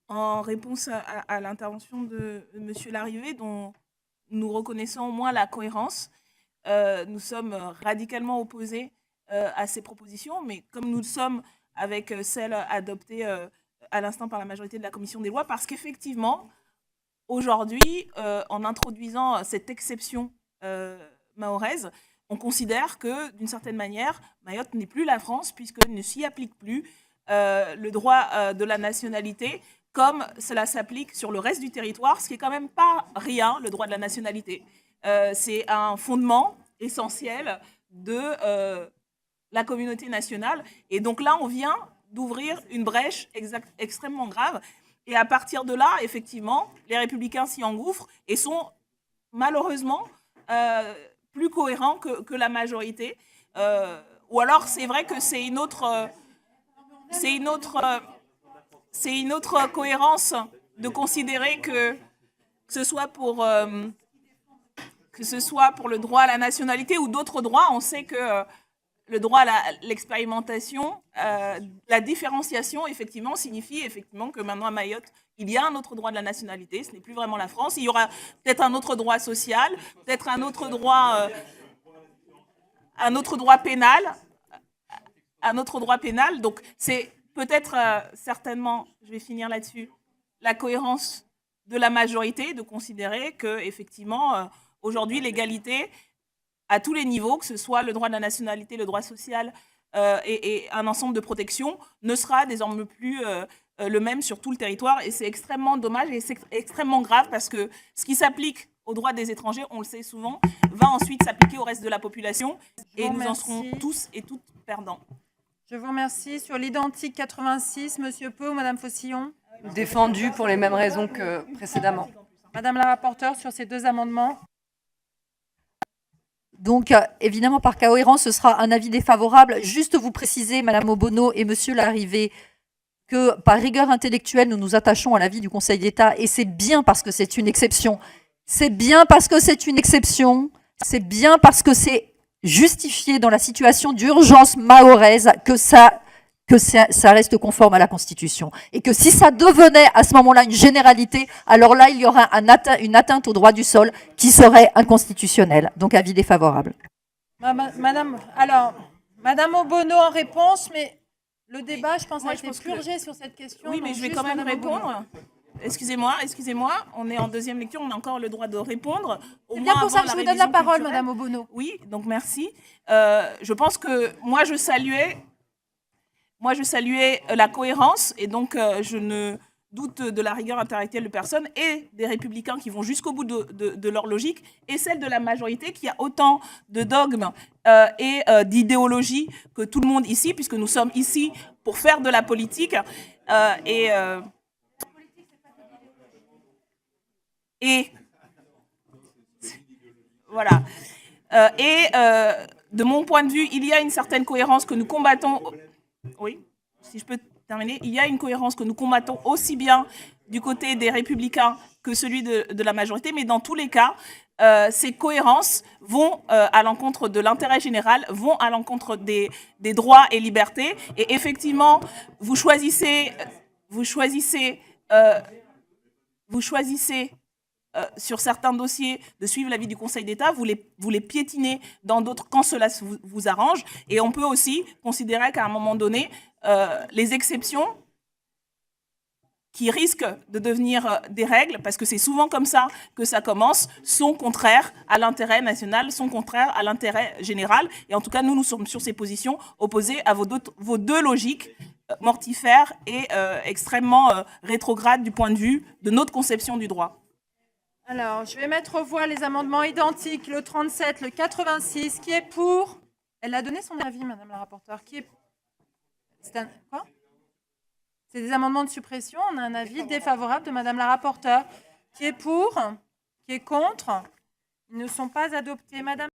En réponse à l'intervention de Monsieur Larrivé, dont nous reconnaissons au moins la cohérence, nous sommes radicalement opposés à ces propositions, mais comme nous le sommes avec celles adoptées à l'instant par la majorité de la commission des lois, parce qu'effectivement, aujourd'hui, en introduisant cette exception mahoraise, on considère que, d'une certaine manière, Mayotte n'est plus la France, puisqu'il ne s'y applique plus le droit de la nationalité, comme cela s'applique sur le reste du territoire, ce qui est quand même pas rien, le droit de la nationalité. C'est un fondement essentiel de la communauté nationale. Et donc là, on vient d'ouvrir une brèche extrêmement grave. Et à partir de là, effectivement, les républicains s'y engouffrent et sont malheureusement plus cohérents que la majorité. Ou alors, c'est vrai que c'est une autre cohérence de considérer que ce soit pour le droit à la nationalité ou d'autres droits. On sait que le droit à l'expérimentation, la différenciation, effectivement, signifie effectivement que maintenant à Mayotte, il y a un autre droit de la nationalité. Ce n'est plus vraiment la France. Il y aura peut-être un autre droit social, peut-être un autre droit pénal, Donc c'est peut-être certainement, je vais finir là-dessus, la cohérence de la majorité de considérer que effectivement aujourd'hui l'égalité à tous les niveaux, que ce soit le droit de la nationalité, le droit social et un ensemble de protections, ne sera désormais plus le même sur tout le territoire. Et c'est extrêmement dommage et c'est extrêmement grave parce que ce qui s'applique aux droits des étrangers, on le sait souvent, va ensuite s'appliquer au reste de la population et nous en serons tous et toutes perdants. Je vous remercie. Sur l'identique 86, Monsieur Peu ou Madame Faucillon? Défendu pour les mêmes raisons que précédemment. Madame la rapporteure, sur ces deux amendements. Donc, évidemment, par cohérence, ce sera un avis défavorable. Juste vous préciser, Madame Obono et Monsieur Larrivé, que par rigueur intellectuelle, nous nous attachons à l'avis du Conseil d'État et c'est bien parce que c'est une exception. C'est bien parce que c'est une exception. C'est bien parce que c'est justifié dans la situation d'urgence mahoraise que ça reste conforme à la Constitution. Et que si ça devenait à ce moment-là une généralité, alors là, il y aura une atteinte au droit du sol qui serait inconstitutionnelle. Donc, avis défavorable. Madame Obono en réponse, mais le débat, je pense, a été purgé sur cette question. Oui, mais je vais quand même répondre. Excusez-moi, on est en deuxième lecture, on a encore le droit de répondre. C'est bien pour ça que je vous donne la parole, Madame Obono. Oui, donc merci. Je pense que moi, je saluais la cohérence et donc je ne doute de la rigueur intellectuelle de personne et des républicains qui vont jusqu'au bout de leur logique et celle de la majorité qui a autant de dogmes et d'idéologie que tout le monde ici, puisque nous sommes ici pour faire de la politique et voilà. De mon point de vue, il y a une certaine cohérence que nous combattons. Oui, si je peux terminer. Il y a une cohérence que nous combattons aussi bien du côté des républicains que celui de la majorité, mais dans tous les cas, ces cohérences vont à l'encontre de l'intérêt général, vont à l'encontre des droits et libertés. Et effectivement, vous choisissez sur certains dossiers de suivre l'avis du Conseil d'État, vous les piétinez dans d'autres quand cela vous arrange. Et on peut aussi considérer qu'à un moment donné, les exceptions qui risquent de devenir des règles, parce que c'est souvent comme ça que ça commence, sont contraires à l'intérêt national, sont contraires à l'intérêt général. Et en tout cas, nous sommes sur ces positions opposées à vos deux logiques mortifères et extrêmement rétrogrades du point de vue de notre conception du droit. Alors, je vais mettre aux voix les amendements identiques, le 37, le 86. Qui est pour? Elle a donné son avis, Madame la rapporteure. Qui est... Quoi? C'est des amendements de suppression. On a un avis défavorable de Madame la rapporteure. Qui est pour? Qui est contre? Ils ne sont pas adoptés. Madame